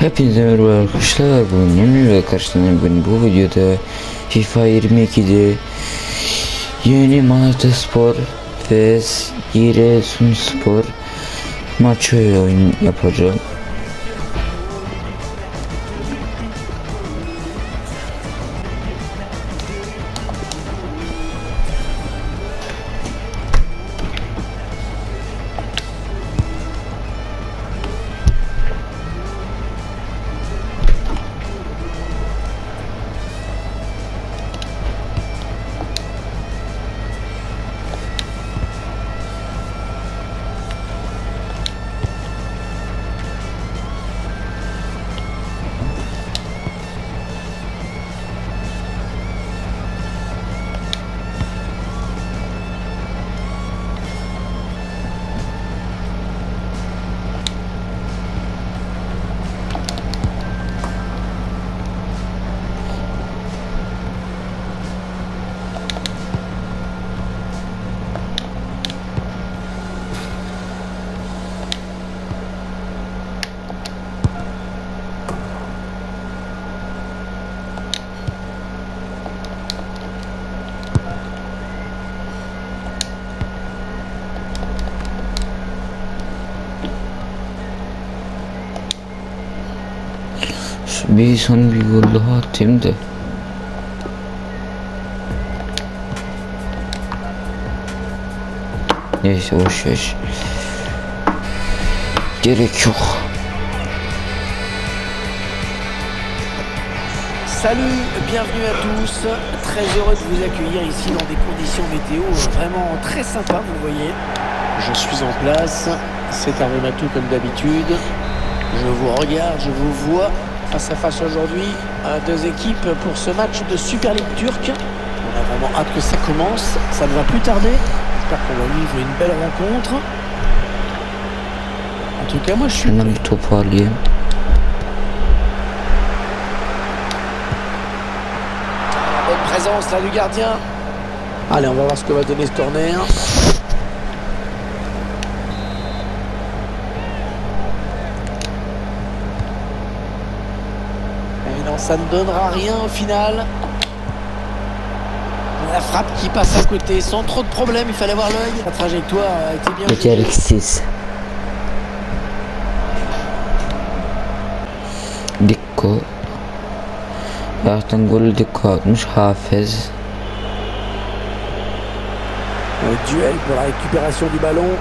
Hepinize merhaba arkadaşlar. Bugün Emre'yle karşınızdayım. Bugün bu videoda FIFA 22'de yeni Malatyaspor vs Giresunspor maçı oyun yapacağım. Bir son bir gol daha atayım da. Neyse boş. Gerek yok. Salut, bienvenue à tous, très heureux de vous accueillir ici dans des conditions météo vraiment très sympas, vous voyez. Je suis en place, c'est Arimatou comme d'habitude, je vous regarde, je vous vois face à face aujourd'hui à deux équipes pour ce match de Super League turque. On a vraiment hâte que ça commence, ça ne va plus tarder, j'espère qu'on va vivre une belle rencontre. En tout cas moi je suis prêt. Bonne présence là du gardien. Allez, on va voir ce que va donner ce corner. Et non, ça ne donnera rien au final. La frappe qui passe à côté sans trop de problèmes, il fallait voir l'œil. La trajectoire a été bien Beceriksiz. Dikko. Zaten golü Dikko atmış. Hafez. Un duel pour la récupération du ballon.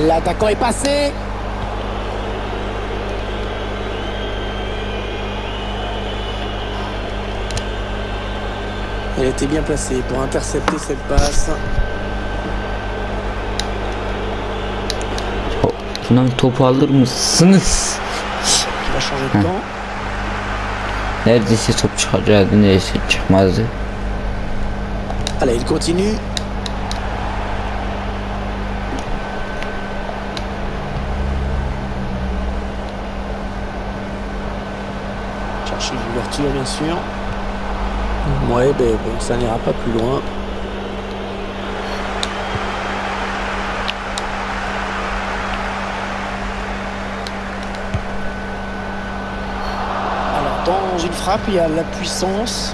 L'attaquant est passé. Elle était bien placée pour intercepter cette passe. Bundan topu alır mısınız? Il va changer de temps. Neredeyse top çıkacaktı, neyse çıkmazdı. Allez, il continue. Chercher l'ouverture, bien sûr. Ouais, ben bon, ça n'ira pas plus loin. Alors, dans une frappe, il y a la puissance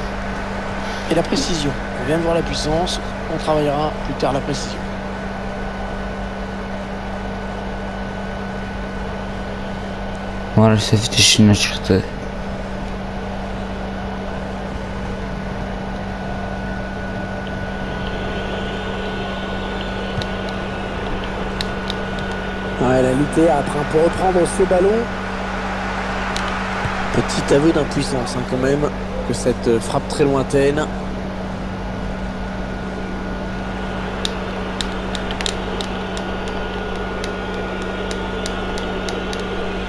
et la précision. On vient de voir la puissance, on travaillera plus tard la précision. Maalesef dışına çıktı. Ouais, elle a lutté après pour reprendre ce ballon. Petit aveu d'impuissance hein, quand même, que cette frappe très lointaine.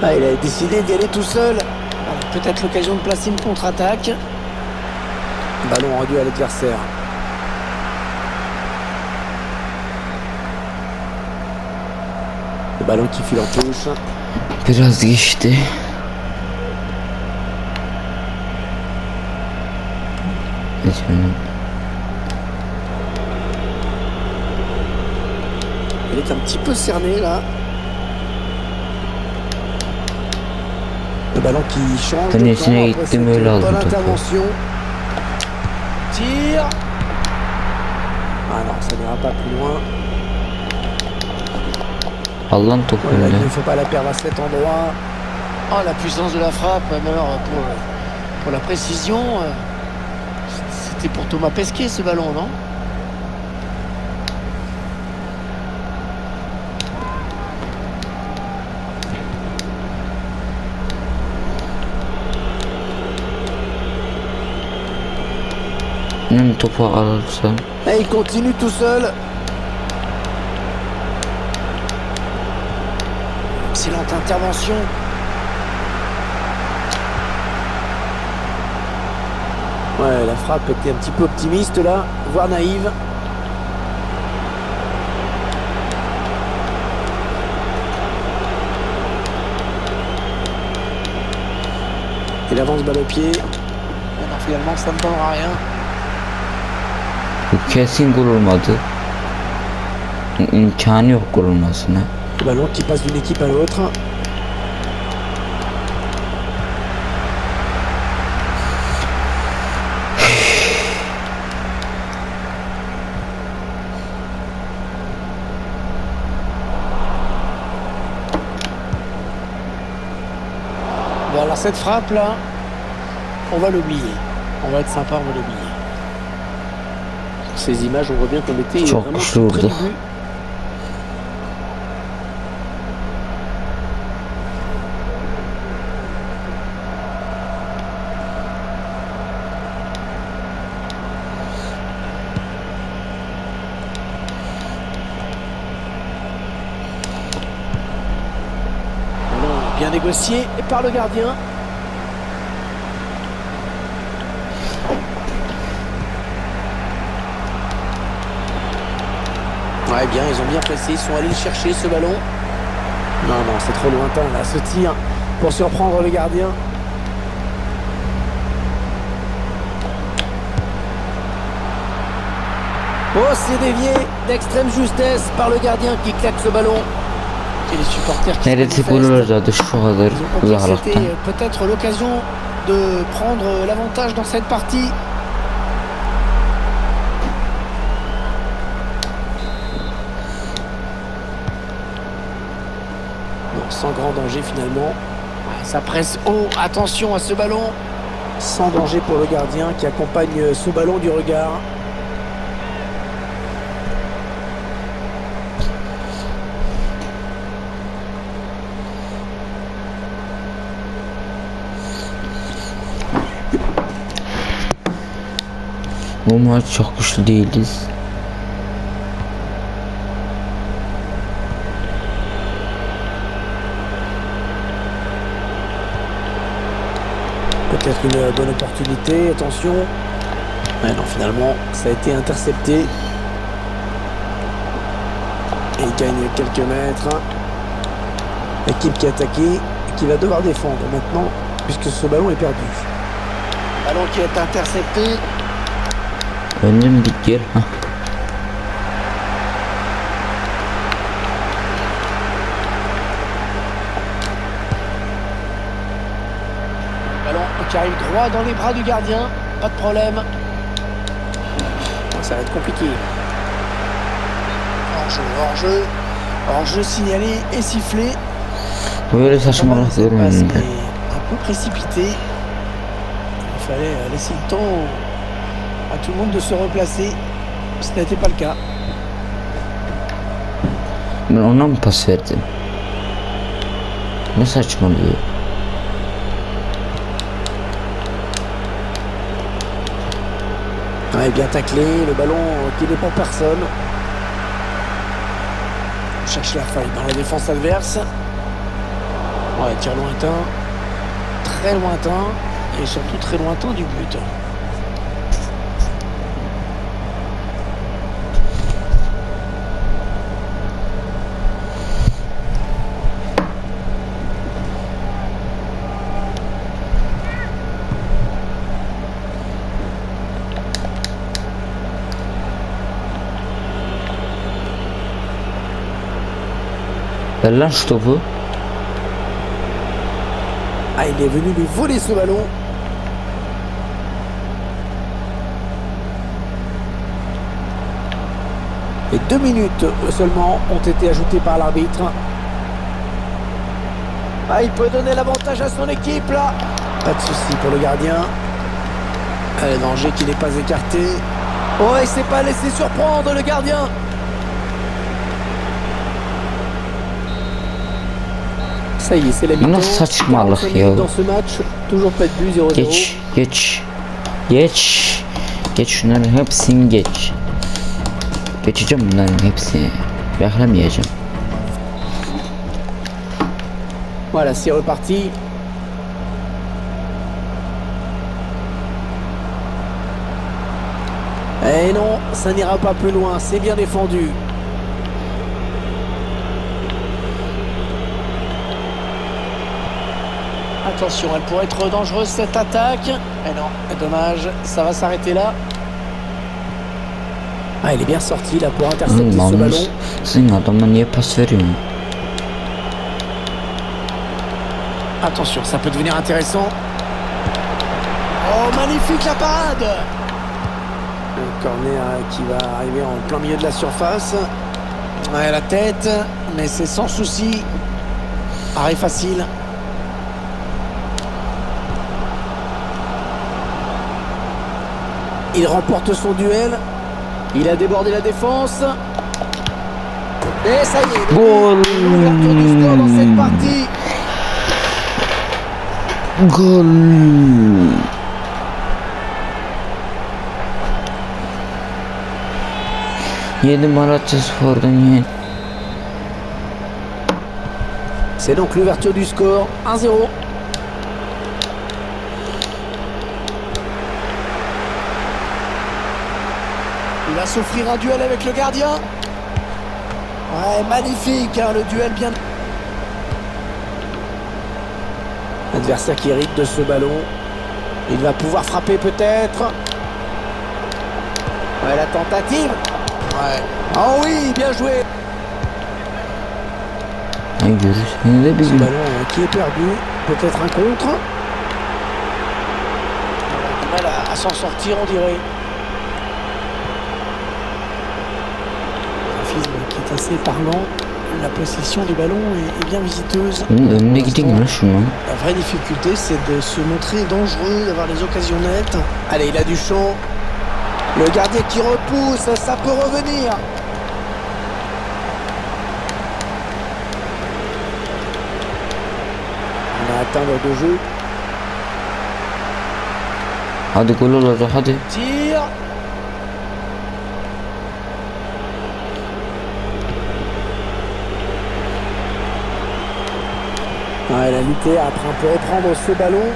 Ah, il a décidé d'y aller tout seul. Peut-être l'occasion de placer une contre-attaque. Ballon rendu à l'adversaire. Le ballon qui file en touche. Biraz geçti. Il est un petit peu cerné là. Le ballon qui change Tenez, de camp sinon, après il cette te met là, bonne donc. intervention. Tire. Ah non, ça n'ira pas plus loin. Allah'ın topu Voilà, il önde. ne faut pas la perdre à cet endroit. Oh, la puissance de la frappe. Mais alors, pour la précision, c'était pour Thomas Pesquet ce ballon, non? Topu alırsa. Et il continue tout seul. Excellente intervention. Ouais, la frappe était un petit peu optimiste là, voire naïve. Il avance balle au pied. Mais non, finalement, ça ne donnera rien. Bu kesin gol olmadı. İmkanı yok gol olmasına. Le ballon qui passe d'une équipe à l'autre. Bon, alors cette frappe là, on va l'oublier. On va être sympa, on va l'oublier. Sur ces images, on voit bien qu'on était Çok vraiment güçlü tout près du vurdu. but. Bien négocié par le gardien. Ouais, bien, ils ont bien pressé, ils sont allés le chercher ce ballon. Non, non, c'est trop lointain là, ce tir pour surprendre le gardien. Oh, c'est dévié d'extrême justesse par le gardien qui claque ce ballon. Et les supporters qui Neresi se gol manifestent. olacaktı şu kadar Ils ont compris que uzaklıktan. c'était peut-être l'occasion de prendre l'avantage dans cette partie. Non, sans grand danger finalement. Ouais, ça presse haut, attention à ce ballon. Sans danger pour le gardien qui accompagne ce ballon du regard. Bu maç çok güçlü değiliz. Peut-être une bonne opportunité, attention. Ouais, non, finalement, ça a été intercepté. Et il gagne quelques mètres. L'équipe qui a attaqué et qui va devoir défendre maintenant, puisque ce ballon est perdu. Ballon qui est intercepté. Önce mi dik yer? Hah. Ballon qui arrive droit dans les bras du gardien. Pas de problème. Ça va être compliqué. Hors-jeu, hors-jeu. Hors-jeu signalé et sifflé. Böyle saçmalık Cette passe görmedim ben. est un peu précipité. Il fallait laisser le temps à tout le monde de se replacer. Ce n'était pas le cas. Ben ona mı pas verdim? Ne saçmalıyor? Ouais, bien taclé, le ballon qui n'est pas personne. On cherche la faille dans la défense adverse. Ouais, tir lointain. Très lointain. Et surtout très lointain du but. Ver lan şu topu. Ah, il est venu lui voler ce ballon. Et 2 minutes seulement ont été ajoutées par l'arbitre. Ah, il peut donner l'avantage à son équipe là. Pas de souci pour le gardien. Le danger qui n'est pas écarté. Oh, il s'est pas laissé surprendre le gardien. Ça y est, c'est la mi-temps. Nasıl saçmalık 45 ya. minutes dans ce match. Toujours pas de but, 0-0. Geç şunların hepsini geç. Geçeceğim bunların hepsini. Beklemeyeceğim. Voilà, c'est reparti. Eh non, ça n'ira pas plus loin, c'est bien défendu. Attention, elle pourrait être dangereuse cette attaque. Eh non, dommage, ça va s'arrêter là. Ah, il est bien sorti là pour intercepter ce ballon. Sizin adamla niye pas veriyorsun? Attention, ça peut devenir intéressant. Oh, magnifique la parade! Le corner qui va arriver en plein milieu de la surface. Ouais, la tête, mais c'est sans souci. Arrêt facile. Il remporte son duel. Il a débordé la défense. Et ça y est, l'ouverture du score dans cette partie. Gol. Yedi Malatyaspor'dan yedi. C'est donc l'ouverture du score, 1-0. Il va s'offrir un duel avec le gardien. Ouais, magnifique, hein, le duel bien... L'adversaire qui hérite de ce ballon. Il va pouvoir frapper peut-être. Ouais, la tentative. Ouais. Oh oui, bien joué. Ay görürseniz de bir Ce gün. ballon qui est perdu. Peut-être un contre. On a du mal à s'en sortir, on dirait. Graphisme qui est assez parlant. La possession du ballon est bien visiteuse. Bunun önüne gidin lan şunu. La vraie difficulté, c'est de se montrer dangereux, d'avoir les occasions nettes. Allez, il a du champ. Le gardien qui repousse, ça peut revenir. On a atteint l'heure de jeu. Hadi gol olacak hadi. Tire. Ouais, elle a lutté après un peu reprendre ce ballon.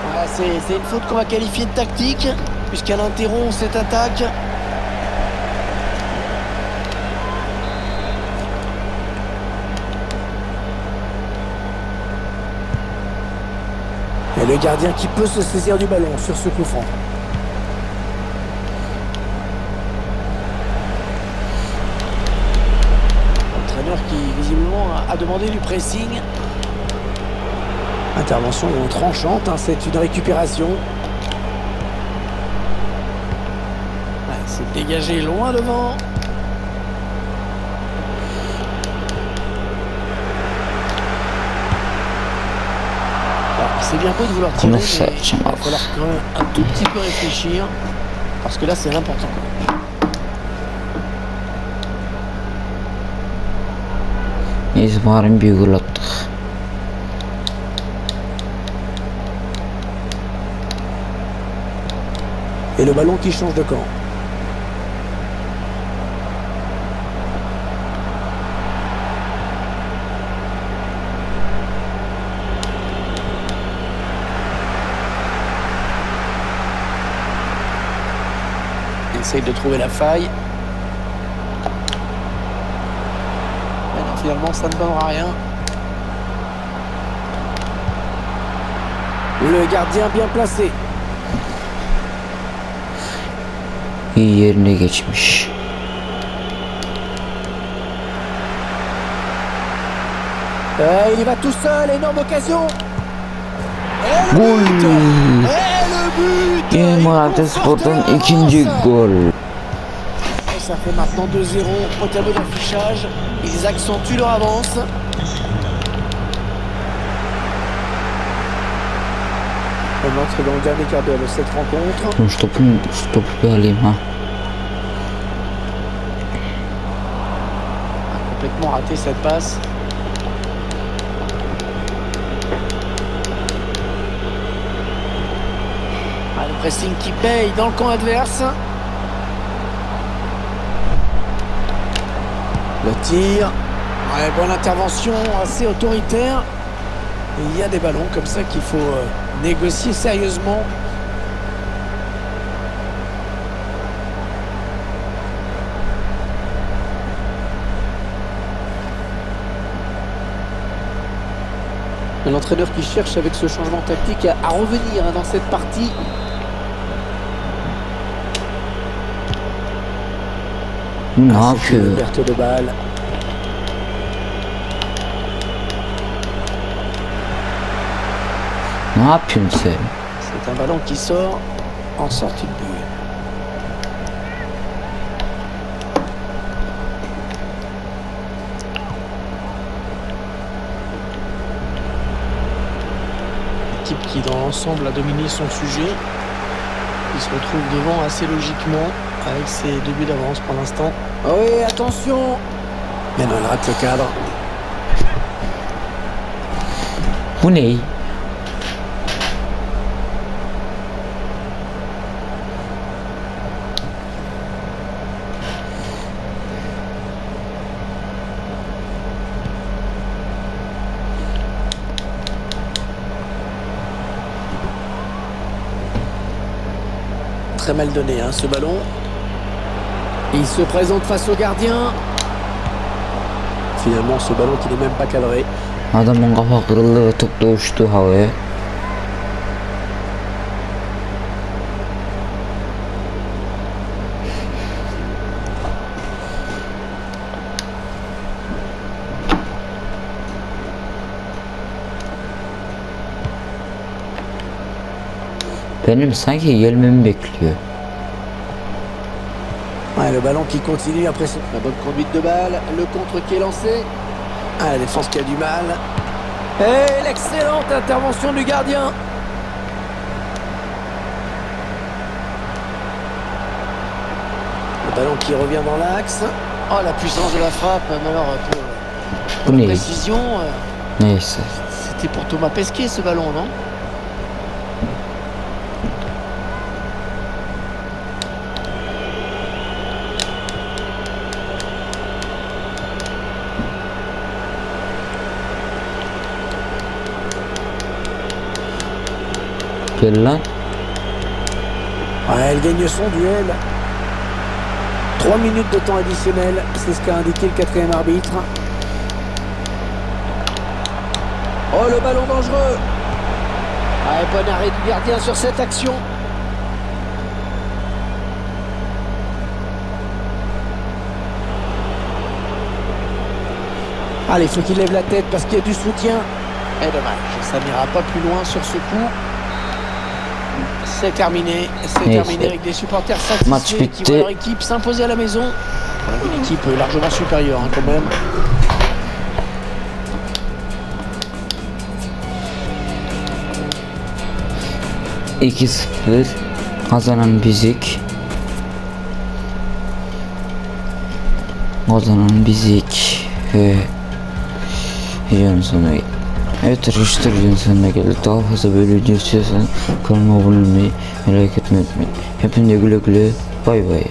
Ouais, c'est une faute qu'on va qualifier de tactique, puisqu'elle interrompt cette attaque. Et le gardien qui peut se saisir du ballon sur ce coup franc. Qui visiblement a demandé du pressing. Intervention tranchante, hein, c'est une récupération. Ouais, c'est dégagé loin devant. C'est bien beau de vouloir tirer, mais il va falloir quand même un tout petit peu réfléchir, parce que là c'est l'important. Neyse bari bir gol attık. Et le ballon qui change de camp. Il essaye de trouver la faille. Finalement, ça ne donnera rien. Le gardien bien placé. İyi yerine geçmiş. Il y va tout seul, énorme occasion. Et le Gol. but. Et le but. Yeni Il Malatya conforte Spor'dan l'avance. ikinci gol. Et ça fait maintenant 2-0 au tableau d'affichage. Ils accentuent leur avance. On entre dans le dernier quart d'heure de cette rencontre. Şu topu bir alayım ha. Complètement raté cette passe. Le pressing qui paye dans le camp adverse. Le tir. Ouais, bonne intervention, assez autoritaire. Et il y a des ballons comme ça qu'il faut négocier sérieusement. L'entraîneur qui cherche avec ce changement tactique à revenir dans cette partie. Ne C'est yapıyor? une perte de balle. Ne yapıyorsun sen? C'est un ballon qui sort en sortie de but. Équipe qui dans l'ensemble a dominé son sujet. Il se retrouve devant assez logiquement avec ses 2 buts d'avance pour l'instant. Ah oui, attention. Mais non, elle rate le cadre. Bu ne? Très mal donné hein, ce ballon. Il se présente face au gardien. Finalement ce ballon qui n'est même pas cadré. Adamın kafa kırıldı ve top da uçtu havaya. Benim sanki gelmemi bekliyor. Ouais, le ballon qui continue après la bonne conduite de balle. Le contre qui est lancé. Ah, la défense qui a du mal. Et l'excellente intervention du gardien. Le ballon qui revient dans l'axe. Oh, la puissance de la frappe. Mais alors, pour Bu la ne? précision, Neyse. c'était pour Thomas Pesquet ce ballon, non? Gel lan. Ouais, elle gagne son duel. 3 minutes de temps additionnel, c'est ce qu'a indiqué le 4e arbitre. Oh, le ballon dangereux. Ah, bon arrêt du gardien sur cette action. Allez, il faut qu'il lève la tête parce qu'il y a du soutien. Et dommage, ça n'ira pas plus loin sur ce coup. C'est terminé avec des supporters satisfaits qui voient leur équipe s'imposer à la maison. Une équipe largement supérieure hein, quand même. ...2-0 kazanan bizik. Ve videonun sonuna geldik. Evet arkadaşlar, videonun sonuna geldik. Daha fazla böyle video istiyorsanız kanalıma abone olmayı, merak etmeyi unutmayın. Hepinize güle güle, bay bay.